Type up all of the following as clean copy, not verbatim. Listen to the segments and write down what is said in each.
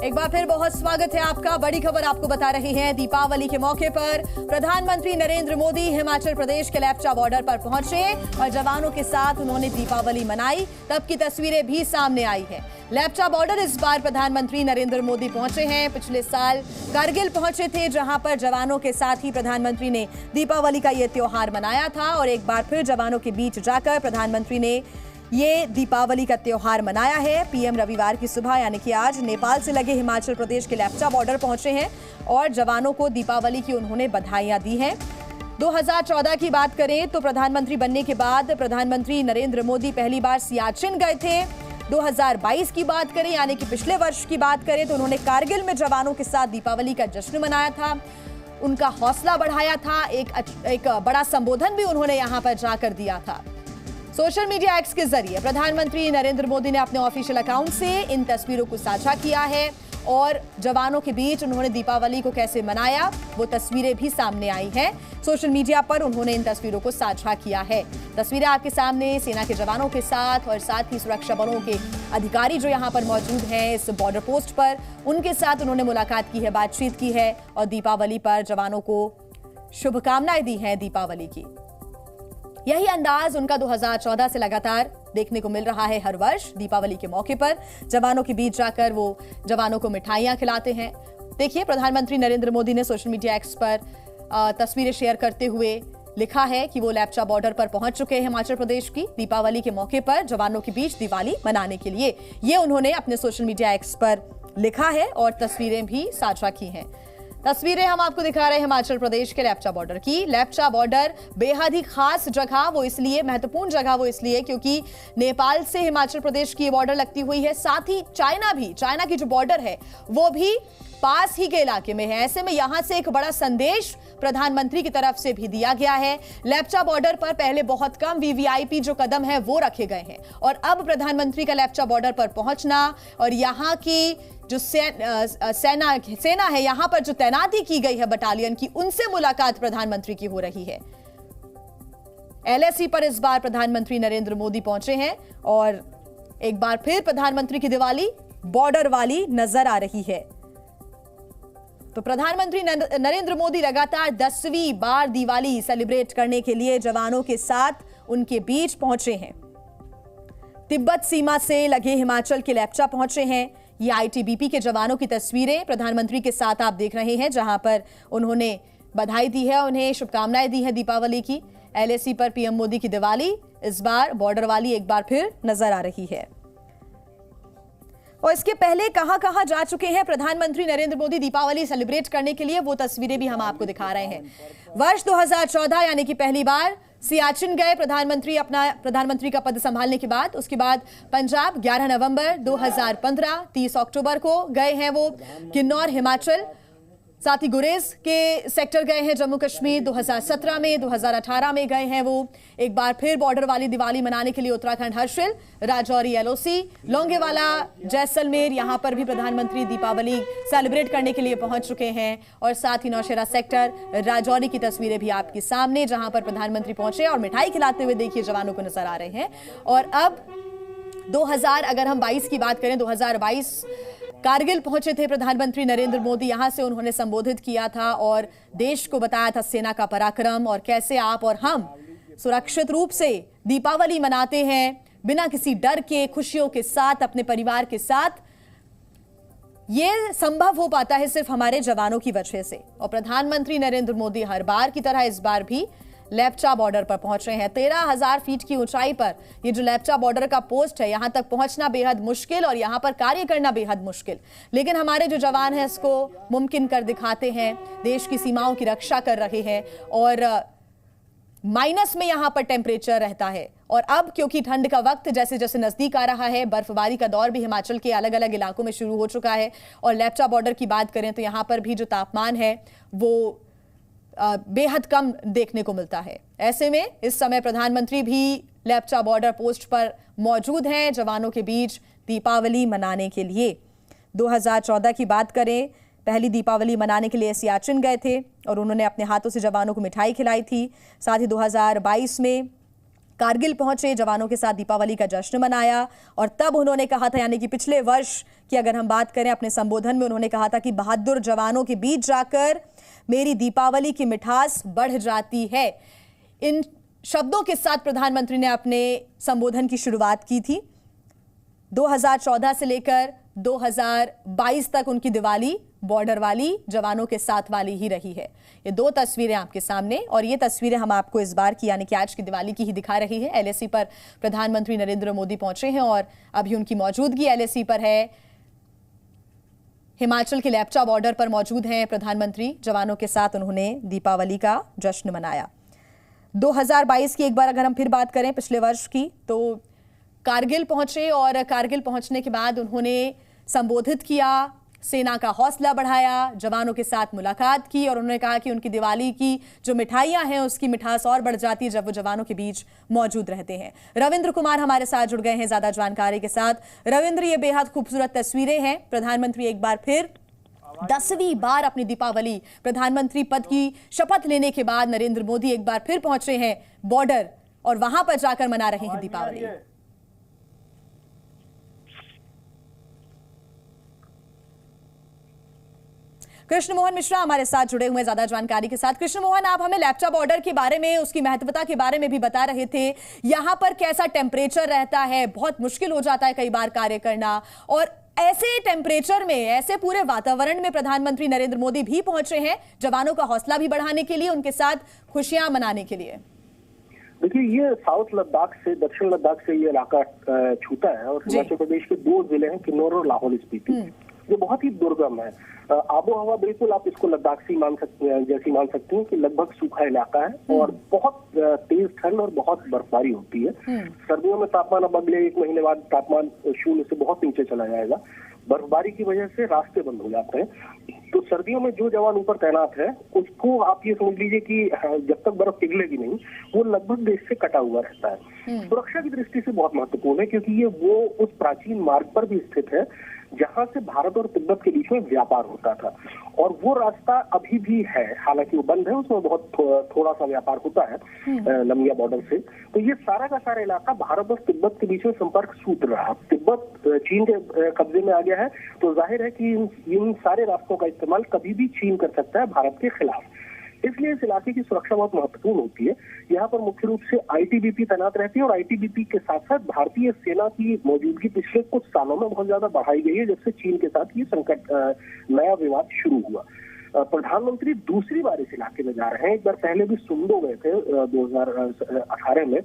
एक बार फिर बहुत स्वागत है आपका। बड़ी खबर आपको बता रहे हैं, दीपावली के मौके पर प्रधानमंत्री नरेंद्र मोदी हिमाचल प्रदेश के लेप्चा बॉर्डर पर पहुंचे और जवानों के साथ उन्होंने दीपावली मनाई। तब की तस्वीरें भी सामने आई है। लेप्चा बॉर्डर इस बार प्रधानमंत्री नरेंद्र मोदी पहुंचे हैं। पिछले साल कारगिल पहुंचे थे, जहां पर जवानों के साथ ही प्रधानमंत्री ने दीपावली का ये त्योहार मनाया था और एक बार फिर जवानों के बीच जाकर प्रधानमंत्री ने ये दीपावली का त्योहार मनाया है। पीएम रविवार की सुबह यानी कि आज नेपाल से लगे हिमाचल प्रदेश के लेप्चा बॉर्डर पहुंचे हैं और जवानों को दीपावली की उन्होंने बधाइयां दी हैं। 2014 की बात करें तो प्रधानमंत्री बनने के बाद प्रधानमंत्री नरेंद्र मोदी पहली बार सियाचिन गए थे। 2022 की बात करें यानी कि पिछले वर्ष की बात करें तो उन्होंने कारगिल में जवानों के साथ दीपावली का जश्न मनाया था, उनका हौसला बढ़ाया था। एक बड़ा संबोधन भी उन्होंने यहां पर जाकर दिया था। सोशल मीडिया एक्स के जरिए प्रधानमंत्री नरेंद्र मोदी ने अपने ऑफिशियल अकाउंट से इन तस्वीरों को साझा किया है और जवानों के बीच उन्होंने दीपावली को कैसे मनाया वो तस्वीरें भी सामने आई हैं। सोशल मीडिया पर उन्होंने इन तस्वीरों को साझा किया है। तस्वीरें आपके सामने सेना के जवानों के साथ और साथ ही सुरक्षा बलों के अधिकारी जो यहाँ पर मौजूद हैं इस बॉर्डर पोस्ट पर, उनके साथ उन्होंने मुलाकात की है, बातचीत की है और दीपावली पर जवानों को शुभकामनाएं दी हैं दीपावली की। यही अंदाज उनका 2014 से लगातार देखने को मिल रहा है। हर वर्ष दीपावली के मौके पर जवानों के बीच जाकर वो जवानों को मिठाइयां खिलाते हैं। देखिए, प्रधानमंत्री नरेंद्र मोदी ने सोशल मीडिया एक्स पर तस्वीरें शेयर करते हुए लिखा है कि वो लेप्चा बॉर्डर पर पहुंच चुके हैं हिमाचल प्रदेश की दीपावली के मौके पर जवानों के बीच दिवाली मनाने के लिए। ये उन्होंने अपने सोशल मीडिया एक्स पर लिखा है और तस्वीरें भी साझा की हैं। तस्वीरें हम आपको दिखा रहे हैं हिमाचल प्रदेश के लेप्चा बॉर्डर की। लेप्चा बॉर्डर बेहद ही खास जगह, वो इसलिए महत्वपूर्ण जगह वो इसलिए क्योंकि नेपाल से हिमाचल प्रदेश की ये बॉर्डर लगती हुई है। साथ ही चाइना की जो बॉर्डर है वो भी पास ही के इलाके में है। ऐसे में यहां से एक बड़ा संदेश प्रधानमंत्री की तरफ से भी दिया गया है। लेप्चा बॉर्डर पर पहले बहुत कम वीवीआईपी जो कदम है वो रखे गए हैं और अब प्रधानमंत्री का लेप्चा बॉर्डर पर पहुंचना और यहां की जो सेना है, यहां पर जो तैनाती की गई है बटालियन की, उनसे मुलाकात प्रधानमंत्री की हो रही है। एलएसी पर इस बार प्रधानमंत्री नरेंद्र मोदी पहुंचे हैं और एक बार फिर प्रधानमंत्री की दिवाली बॉर्डर वाली नजर आ रही है। तो प्रधानमंत्री नरेंद्र मोदी लगातार 10वीं बार दिवाली सेलिब्रेट करने के लिए जवानों के साथ उनके बीच पहुंचे हैं। तिब्बत सीमा से लगे हिमाचल के लेप्चा पहुंचे हैं। ये आईटीबीपी के जवानों की तस्वीरें प्रधानमंत्री के साथ आप देख रहे हैं, जहां पर उन्होंने बधाई दी है, उन्हें शुभकामनाएं दी है दीपावली की। एलएसी पर पीएम मोदी की दिवाली इस बार बॉर्डर वाली एक बार फिर नजर आ रही है। और इसके पहले कहां जा चुके हैं प्रधानमंत्री नरेंद्र मोदी दीपावली सेलिब्रेट करने के लिए, वो तस्वीरें भी हम आपको दिखा रहे हैं। वर्ष 2014 यानी कि पहली बार सियाचिन गए प्रधानमंत्री का पद संभालने के बाद। उसके बाद पंजाब 11 नवंबर 2015, 30 अक्टूबर को गए हैं वो किन्नौर हिमाचल। साथ ही गुरेज के सेक्टर गए हैं जम्मू कश्मीर 2017 में। 2018 में गए हैं वो एक बार फिर बॉर्डर वाली दिवाली मनाने के लिए उत्तराखंड हर्षिल, राजौरी एलओसी, लोंगेवाला, जैसलमेर, यहां पर भी प्रधानमंत्री दीपावली सेलिब्रेट करने के लिए पहुंच चुके हैं। और साथ ही नौशेरा सेक्टर राजौरी की तस्वीरें भी आपके सामने, जहां पर प्रधानमंत्री पहुंचे और मिठाई खिलाते हुए देखिए जवानों को नजर आ रहे हैं। और अब 2022 की बात करें, 2022 कारगिल पहुंचे थे प्रधानमंत्री नरेंद्र मोदी। यहां से उन्होंने संबोधित किया था और देश को बताया था सेना का पराक्रम और कैसे आप और हम सुरक्षित रूप से दीपावली मनाते हैं बिना किसी डर के, खुशियों के साथ, अपने परिवार के साथ। ये संभव हो पाता है सिर्फ हमारे जवानों की वजह से। और प्रधानमंत्री नरेंद्र मोदी हर बार की तरह इस बार भी लेप्चा बॉर्डर पर पहुंच रहे हैं। 13,000 फीट की ऊंचाई पर ये जो लेप्चा बॉर्डर का पोस्ट है, यहां तक पहुंचना बेहद मुश्किल और यहां पर कार्य करना बेहद मुश्किल, लेकिन हमारे जो जवान हैं इसको मुमकिन कर दिखाते हैं। देश की सीमाओं की रक्षा कर रहे हैं और माइनस में यहां पर टेम्परेचर रहता है। और अब क्योंकि ठंड का वक्त जैसे जैसे नजदीक आ रहा है, बर्फबारी का दौर भी हिमाचल के अलग अलग इलाकों में शुरू हो चुका है। और लेप्चा बॉर्डर की बात करें तो यहां पर भी जो तापमान है वो बेहद कम देखने को मिलता है। ऐसे में इस समय प्रधानमंत्री भी लेप्चा बॉर्डर पोस्ट पर मौजूद हैं जवानों के बीच दीपावली मनाने के लिए। 2014 की बात करें, पहली दीपावली मनाने के लिए सियाचिन गए थे और उन्होंने अपने हाथों से जवानों को मिठाई खिलाई थी। साथ ही 2022 में कारगिल पहुंचे, जवानों के साथ दीपावली का जश्न मनाया और तब उन्होंने कहा था, यानी कि पिछले वर्ष की अगर हम बात करें, अपने संबोधन में उन्होंने कहा था कि बहादुर जवानों के बीच जाकर मेरी दीपावली की मिठास बढ़ जाती है। इन शब्दों के साथ प्रधानमंत्री ने अपने संबोधन की शुरुआत की थी। 2014 से लेकर 2022 तक उनकी दिवाली बॉर्डर वाली, जवानों के साथ वाली ही रही है। ये दो तस्वीरें आपके सामने, और ये तस्वीरें हम आपको इस बार की यानी कि आज की दिवाली की ही दिखा रही है। एलएसी पर प्रधानमंत्री नरेंद्र मोदी पहुंचे हैं और अभी उनकी मौजूदगी एलएसी पर है। हिमाचल के लेप्चा बॉर्डर पर मौजूद हैं प्रधानमंत्री, जवानों के साथ उन्होंने दीपावली का जश्न मनाया। 2022 की एक बार अगर हम फिर बात करें, पिछले वर्ष की, तो कारगिल पहुंचे और कारगिल पहुंचने के बाद उन्होंने संबोधित किया, सेना का हौसला बढ़ाया, जवानों के साथ मुलाकात की और उन्होंने कहा कि उनकी दिवाली की जो मिठाइयां हैं उसकी मिठास और बढ़ जाती है जब वो जवानों के बीच मौजूद रहते हैं। रविंद्र कुमार हमारे साथ जुड़ गए हैं ज्यादा जानकारी के साथ। रविंद्र, ये बेहद खूबसूरत तस्वीरें हैं। प्रधानमंत्री एक बार फिर 10वीं बार अपनी दीपावली, प्रधानमंत्री पद की शपथ लेने के बाद नरेंद्र मोदी एक बार फिर पहुंचे हैं बॉर्डर और वहां पर जाकर मना रहे हैं दीपावली। कृष्ण मोहन मिश्रा हमारे साथ जुड़े हुए ज्यादा जानकारी के साथ। कृष्ण मोहन, आप हमें लेप्चा बॉर्डर के बारे में, उसकी महत्वता के बारे में भी बता रहे थे। यहां पर कैसा टेम्परेचर रहता है? बहुत मुश्किल हो जाता है कई बार कार्य करना, और ऐसे टेम्परेचर में, ऐसे पूरे वातावरण में प्रधानमंत्री नरेंद्र मोदी भी पहुंचे हैं जवानों का हौसला भी बढ़ाने के लिए, उनके साथ खुशियां मनाने के लिए। देखिए, ये साउथ लद्दाख से दक्षिण लद्दाख से ये इलाका छूता है और हिमाचल प्रदेश के दो जिले हैं, किन्नौर और लाहौल स्पीति, जो बहुत ही दुर्गम है। आबो हवा बिल्कुल आप इसको लद्दाख से मान सकते हैं, जैसी मान सकते हैं कि लगभग सूखा इलाका है और बहुत तेज ठंड और बहुत बर्फबारी होती है। सर्दियों में तापमान अब अगले 1 महीने बाद तापमान 0 से बहुत नीचे चला जाएगा। बर्फबारी की वजह से रास्ते बंद हो जाते हैं। तो सर्दियों में जो जवान ऊपर तैनात है उसको आप ये समझ लीजिए कि जब तक बर्फ पिघलेगी नहीं, वो लगभग देश से कटा हुआ रहता है। सुरक्षा की दृष्टि से बहुत महत्वपूर्ण है क्योंकि ये वो उस प्राचीन मार्ग पर भी स्थित है जहां से भारत और तिब्बत के बीच में व्यापार होता था, और वो रास्ता अभी भी है, हालांकि वो बंद है, उसमें बहुत थोड़ा सा व्यापार होता है लमिया बॉर्डर से। तो ये सारा का सारा इलाका भारत और तिब्बत के बीच में संपर्क सूत्र रहा। तिब्बत चीन के कब्जे में आ गया है, तो जाहिर है कि इन सारे रास्तों का इस्तेमाल कभी भी चीन कर सकता है भारत के खिलाफ। इसलिए इस इलाके की सुरक्षा बहुत महत्वपूर्ण होती है। यहाँ पर मुख्य रूप से आईटीबीपी तैनात रहती है और आईटीबीपी के साथ साथ भारतीय सेना की मौजूदगी पिछले कुछ सालों में बहुत ज्यादा बढ़ाई गई है, जब से चीन के साथ ये संकट, नया विवाद शुरू हुआ। प्रधानमंत्री दूसरी बार इस इलाके में जा रहे हैं। एक बार पहले भी सुमदो गए थे 2018 में,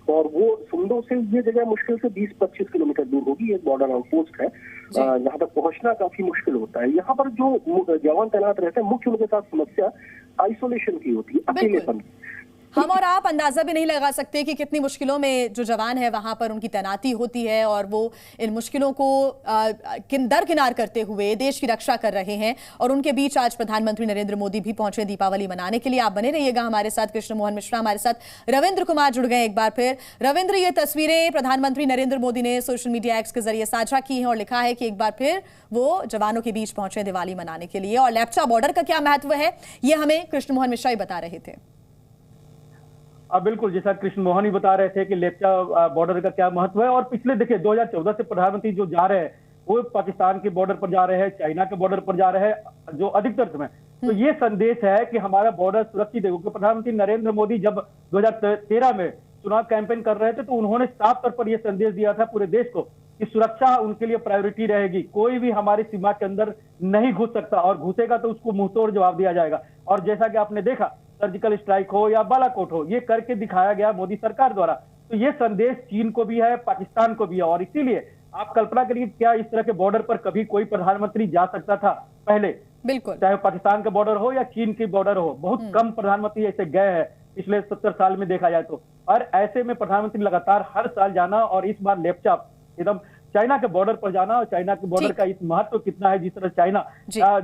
और वो सुमदो से ये जगह मुश्किल से 20-25 किलोमीटर दूर होगी। एक बॉर्डर आउटपोस्ट है जहाँ तक पहुंचना काफी मुश्किल होता है। यहाँ पर जो जवान तैनात रहते हैं, मुख्य उनके साथ समस्या आइसोलेशन की होती है, अकेलेपन। हम और आप अंदाजा भी नहीं लगा सकते कि कितनी मुश्किलों में जो जवान है वहां पर उनकी तैनाती होती है और वो इन मुश्किलों को दरकिनार करते हुए देश की रक्षा कर रहे हैं। और उनके बीच आज प्रधानमंत्री नरेंद्र मोदी भी पहुंचे दीपावली मनाने के लिए। आप बने रहिएगा हमारे साथ। कृष्ण मोहन मिश्रा हमारे साथ, रविंद्र कुमार जुड़ गए एक बार फिर। रविंद्र, ये तस्वीरें प्रधानमंत्री नरेंद्र मोदी ने सोशल मीडिया एक्स के जरिए साझा की हैं और लिखा है कि एक बार फिर वो जवानों के बीच पहुंचे दिवाली मनाने के लिए। और लेप्चा बॉर्डर का क्या महत्व है, ये हमें कृष्ण मोहन मिश्रा ही बता रहे थे। बिल्कुल, जैसा कृष्ण मोहन ही बता रहे थे कि लेप्चा बॉर्डर का क्या महत्व है। और पिछले देखिए 2014 से प्रधानमंत्री जो जा रहे हैं वो पाकिस्तान के बॉर्डर पर जा रहे हैं, चाइना के बॉर्डर पर जा रहे हैं, जो अधिकतर समय। तो ये संदेश है कि हमारा बॉर्डर सुरक्षित है। क्योंकि प्रधानमंत्री नरेंद्र मोदी जब 2013 में चुनाव कैंपेन कर रहे थे तो उन्होंने साफ तौर पर यह संदेश दिया था पूरे देश को कि सुरक्षा उनके लिए प्रायोरिटी रहेगी। कोई भी हमारी सीमा के अंदर नहीं घुस सकता, और घुसेगा तो उसको मुंहतोड़ जवाब दिया जाएगा। और जैसा कि आपने देखा, सर्जिकल स्ट्राइक हो या बालाकोट हो, ये करके दिखाया गया मोदी सरकार द्वारा। तो ये संदेश चीन को भी है, पाकिस्तान को भी है। और इसीलिए आप कल्पना करिए, क्या इस तरह के बॉर्डर पर कभी कोई प्रधानमंत्री जा सकता था पहले? बिल्कुल, चाहे पाकिस्तान का बॉर्डर हो या चीन की बॉर्डर हो, बहुत कम प्रधानमंत्री ऐसे गए हैं पिछले 70 साल में देखा जाए तो। और ऐसे में प्रधानमंत्री लगातार हर साल जाना, और इस बार लेप्चा एकदम चाइना के बॉर्डर पर जाना, और चाइना के बॉर्डर का इस महत्व कितना है, जिस तरह चाइना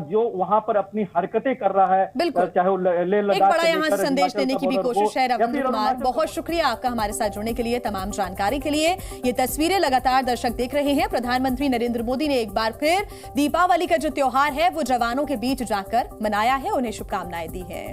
जो वहां पर अपनी हरकतें कर रहा है, चाहे वो ले लद्दाख, एक बड़ा यहाँ संदेश देने की भी कोशिश है। रविंद्र कुमार, बहुत शुक्रिया आपका हमारे साथ जुड़ने के लिए, तमाम जानकारी के लिए। ये तस्वीरें लगातार दर्शक देख रहे हैं। प्रधानमंत्री नरेंद्र मोदी ने एक बार फिर दीपावली का जो त्योहार है वो जवानों के बीच जाकर मनाया है, उन्हें शुभकामनाएं दी है।